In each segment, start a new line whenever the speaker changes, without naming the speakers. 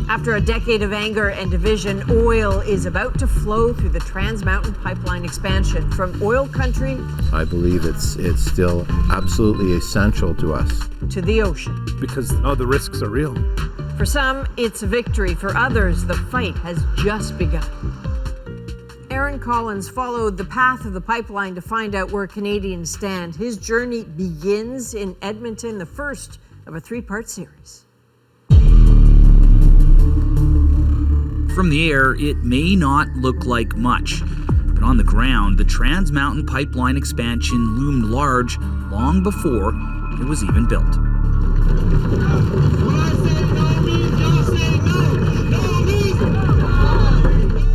After a decade of anger and division, oil is about to flow through the Trans Mountain Pipeline expansion from oil country.
I believe it's still absolutely essential to us.
To the ocean.
Because the risks are real.
For some, it's a victory. For others, the fight has just begun. Aaron Collins followed the path of the pipeline to find out where Canadians stand. His journey begins in Edmonton, the first of a three-part series.
From the air, it may not look like much, but on the ground, the Trans Mountain Pipeline expansion loomed large long before it was even built.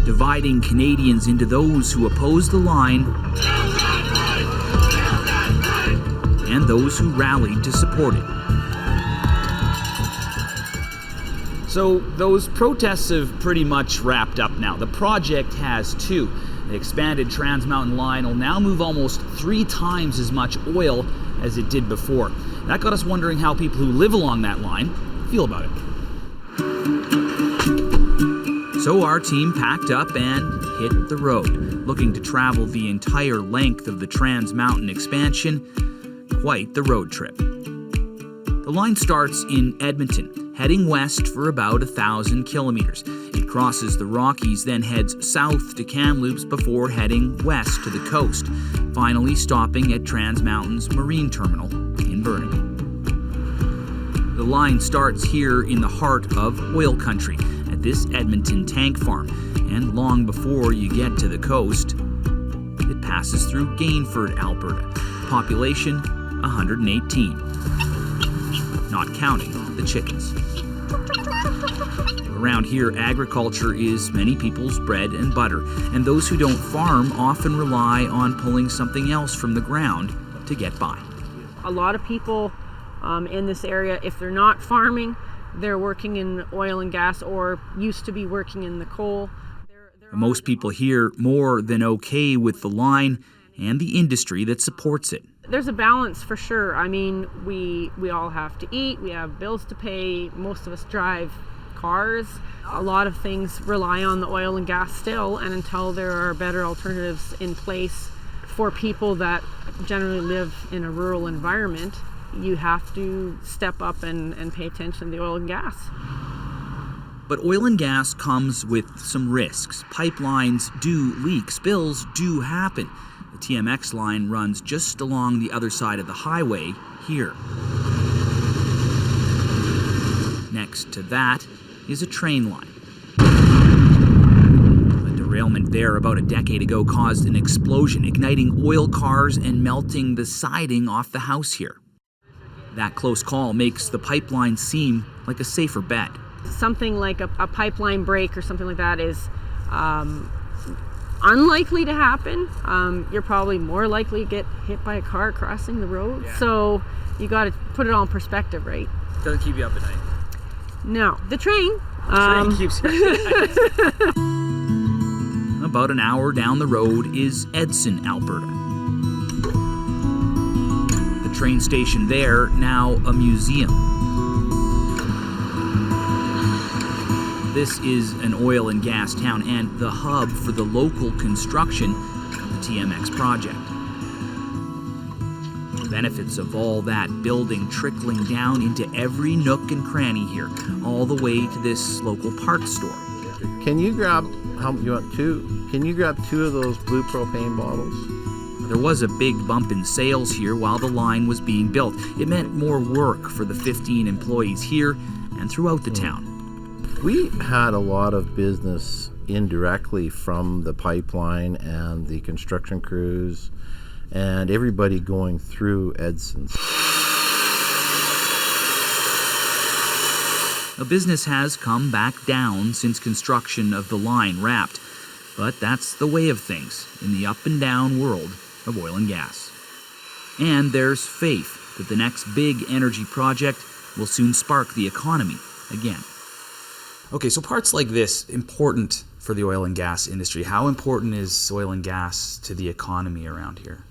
Dividing Canadians into those who oppose the line and those who rallied to support it. So those protests have pretty much wrapped up now. The project has too. The expanded Trans Mountain line will now move almost 3 times as much oil as it did before. That got us wondering how people who live along that line feel about it. So our team packed up and hit the road, looking to travel the entire length of the Trans Mountain expansion. Quite the road trip. The line starts in Edmonton, heading west for about 1,000 kilometers. It crosses the Rockies, then heads south to Kamloops before heading west to the coast, finally stopping at Trans Mountain's marine terminal in Burnaby. The line starts here in the heart of oil country at this Edmonton tank farm, and long before you get to the coast, it passes through Gainford, Alberta. Population 118. Not counting the chickens. Around here, agriculture is many people's bread and butter, and those who don't farm often rely on pulling something else from the ground to get by.
A lot of people in this area, if they're not farming, they're working in oil and gas or used to be working in the coal.
Most people here more than okay with the line and the industry that supports it.
There's a balance for sure. I mean, we all have to eat, we have bills to pay, most of us drive cars. A lot of things rely on the oil and gas still, and until there are better alternatives in place for people that generally live in a rural environment, you have to step up and pay attention to the oil and gas.
But oil and gas comes with some risks. Pipelines do leak, spills do happen. The TMX line runs just along the other side of the highway here. Next to that is a train line. A derailment there about a decade ago caused an explosion, igniting oil cars and melting the siding off the house here. That close call makes the pipeline seem like a safer bet.
Something like a pipeline break or something like that is unlikely to happen. You're probably more likely to get hit by a car crossing the road. Yeah. So you got to put it all in perspective, right?
Doesn't keep you up at night.
No, the train.
Keeps you up at night. About an hour down the road is Edson, Alberta. The train station there, now a museum. This is an oil and gas town and the hub for the local construction of the TMX project. The benefits of all that building trickling down into every nook and cranny here, all the way to this local parts store.
Can you grab, you want 2? Can you grab 2 of those blue propane bottles?
There was a big bump in sales here while the line was being built. It meant more work for the 15 employees here and throughout the town.
We had a lot of business indirectly from the pipeline and the construction crews and everybody going through Edson's.
The business has come back down since construction of the line wrapped, but that's the way of things in the up and down world of oil and gas. And there's faith that the next big energy project will soon spark the economy again. Okay, so parts like this, important for the oil and gas industry. How important is oil and gas to the economy around here?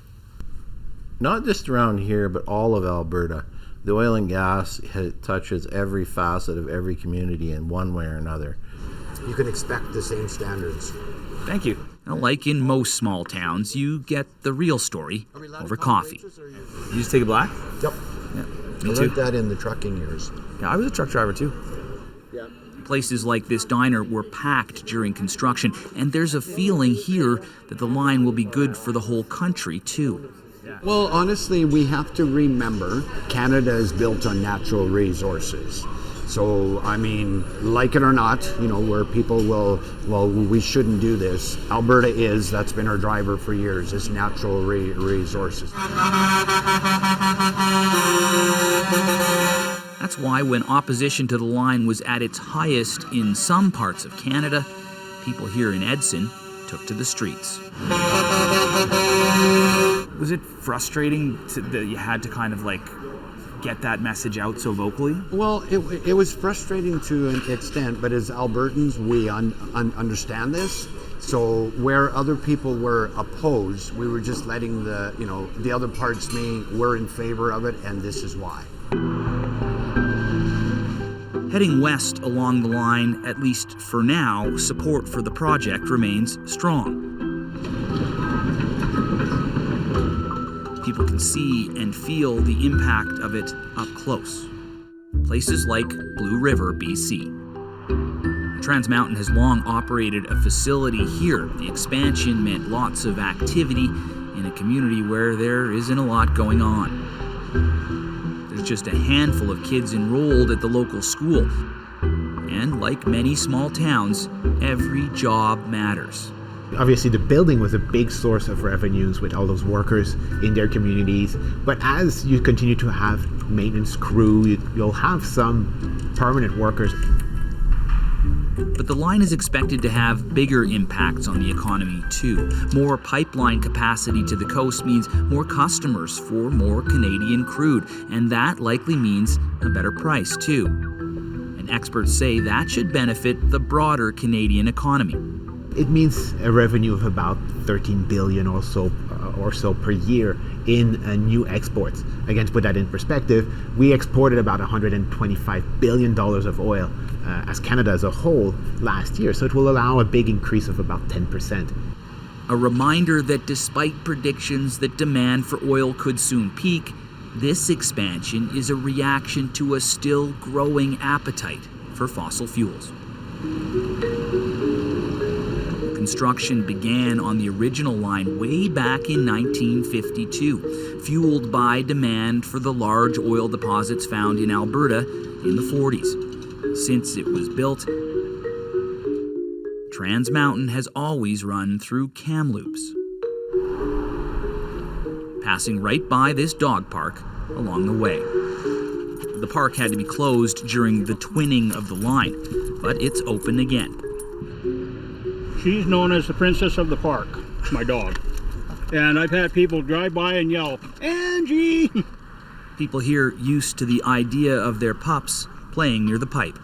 Not just around here, but all of Alberta. The oil and gas touches every facet of every community in one way or another.
You can expect the same standards.
Thank you. Now, like in most small towns, you get the real story over coffee.
You just take it black?
Yep.
Yeah.
I
Me too.
learned that in the trucking years.
Yeah, I was a truck driver too.
Places like this diner were packed during construction, and there's a feeling here that the line will be good for the whole country, too.
Well, honestly, we have to remember Canada is built on natural resources. So, I mean, like it or not, where people will, well, we shouldn't do this. Alberta is, that's been our driver for years, is natural resources.
That's why when opposition to the line was at its highest in some parts of Canada, people here in Edson took to the streets.
Was it frustrating that you had to kind of like get that message out so vocally?
Well, it was frustrating to an extent, but as Albertans, we understand this. So where other people were opposed, we were just letting the other parts mean we're in favor of it, and this is why.
Heading west along the line, at least for now, support for the project remains strong. People can see and feel the impact of it up close. Places like Blue River, BC. Trans Mountain has long operated a facility here. The expansion meant lots of activity in a community where there isn't a lot going on. There's just a handful of kids enrolled at the local school. And like many small towns, every job matters.
Obviously, the building was a big source of revenues with all those workers in their communities. But as you continue to have maintenance crew, you'll have some permanent workers.
But the line is expected to have bigger impacts on the economy, too. More pipeline capacity to the coast means more customers for more Canadian crude, and that likely means a better price, too. And experts say that should benefit the broader Canadian economy.
It means a revenue of about $13 billion or so per year in new exports. Again, to put that in perspective, we exported about $125 billion of oil as Canada as a whole last year, so it will allow a big increase of about 10%.
A reminder that despite predictions that demand for oil could soon peak, this expansion is a reaction to a still growing appetite for fossil fuels. Construction began on the original line way back in 1952, fueled by demand for the large oil deposits found in Alberta in the 40s. Since it was built, Trans Mountain has always run through Kamloops, passing right by this dog park along the way. The park had to be closed during the twinning of the line, but it's open again.
She's known as the princess of the park, my dog. And I've had people drive by and yell, "Angie!"
People here used to the idea of their pups playing near the pipe.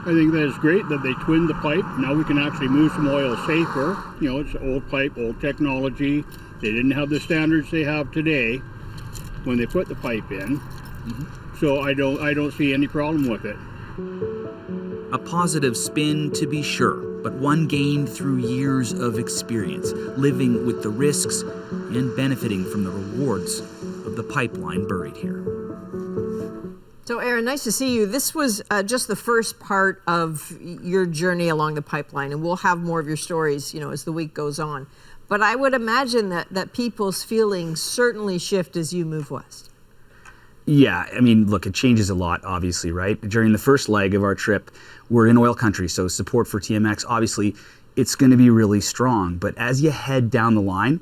I think that it's great that they twinned the pipe. Now we can actually move some oil safer. It's an old pipe, old technology. They didn't have the standards they have today when they put the pipe in. So I don't see any problem with it.
A positive spin, to be sure, but one gained through years of experience, living with the risks and benefiting from the rewards of the pipeline buried here.
So, Aaron, nice to see you. This was just the first part of your journey along the pipeline, and we'll have more of your stories, as the week goes on. But I would imagine that people's feelings certainly shift as you move west.
Yeah, I mean, look, it changes a lot, obviously, right? During the first leg of our trip, we're in oil country, so support for TMX, obviously, it's going to be really strong. But as you head down the line,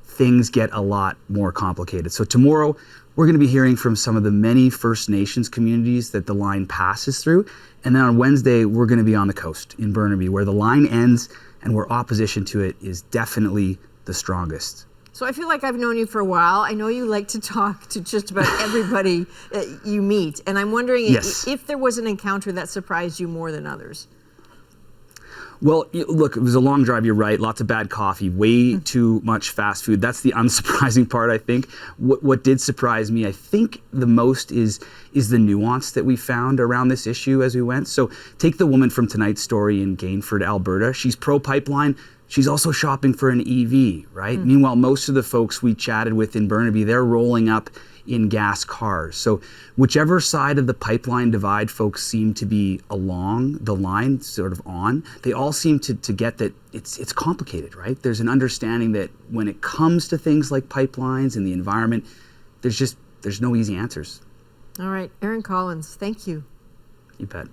things get a lot more complicated. So tomorrow, we're going to be hearing from some of the many First Nations communities that the line passes through. And then on Wednesday, we're going to be on the coast in Burnaby, where the line ends and where opposition to it is definitely the strongest.
So I feel like I've known you for a while. I know you like to talk to just about everybody you meet. And I'm wondering if there was an encounter that surprised you more than others.
Well, look, it was a long drive, you're right. Lots of bad coffee, way too much fast food. That's the unsurprising part, I think. What did surprise me, I think, the most is the nuance that we found around this issue as we went. So take the woman from tonight's story in Gainford, Alberta. She's pro-pipeline. She's also shopping for an EV, right? Meanwhile, most of the folks we chatted with in Burnaby, they're rolling up in gas cars. So whichever side of the pipeline divide folks seem to be along the line, sort of on, they all seem to get that it's complicated, right? There's an understanding that when it comes to things like pipelines and the environment, there's no easy answers.
All right, Aaron Collins, thank you.
You bet.